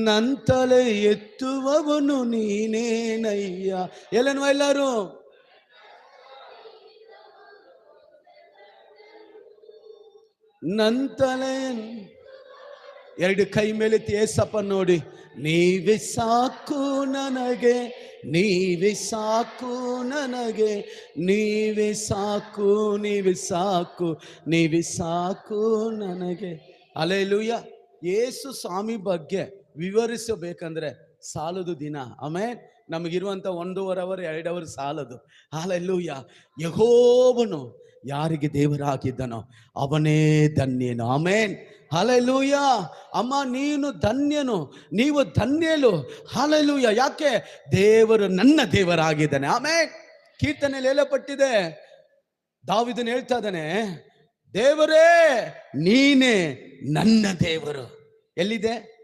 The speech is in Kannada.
ನಂತಲೆ ಎತ್ತುವವನು ನೀನೇನಯ್ಯ. ಎಲ್ಲೇನು ಎಲ್ಲರೂ ನಂತಲೆ ಎರಡು ಕೈ ಮೇಲೆ ಏಸಪ್ಪ ನೋಡಿ. ನೀವೇ ಸಾಕು ನನಗೆ, ನೀವೇ ಸಾಕು ನನಗೆ, ನೀವೇ ಸಾಕು, ನೀವೇ ಸಾಕು, ನೀವೇ ಸಾಕು ನನಗೆ. ಹಲ್ಲೆಲೂಯಾ. ಯೇಸು ಸ್ವಾಮಿ ಬಗ್ಗೆ ವಿವರಿಸಬೇಕಂದ್ರೆ ಸಾಲದು ದಿನ. ಆಮೇಲೆ ನಮಗಿರುವಂಥ 1.5 ಅವರ್ 2 ಅವರ್ ಸಾಲದು. ಹಲ್ಲೆಲೂಯಾ. ಯೆಹೋವನು ಯಾರಿಗೆ ದೇವರಾಗಿದ್ದನೋ ಅವನೇ ಧನ್ಯನು. ಆಮೇನ್. ಹಲ್ಲೆಲೂಯಾ. ಅಮ್ಮ ನೀನು ಧನ್ಯನು, ನೀವು ಧನ್ಯಲು. ಹಲ್ಲೆಲೂಯಾ. ಯಾಕೆ? ದೇವರು ನನ್ನ ದೇವರಾಗಿದ್ದಾನೆ. ಆಮೇನ್. ಕೀರ್ತನೆಯಲ್ಲಿ ಹೇಳಲ್ಪಟ್ಟಿದೆ, ದಾವೀದನು ಹೇಳ್ತಾ ಇದ್ದಾನೆ, ದೇವರೇ ನೀನೇ ನನ್ನ ದೇವರು. ಎಲ್ಲಿದೆ?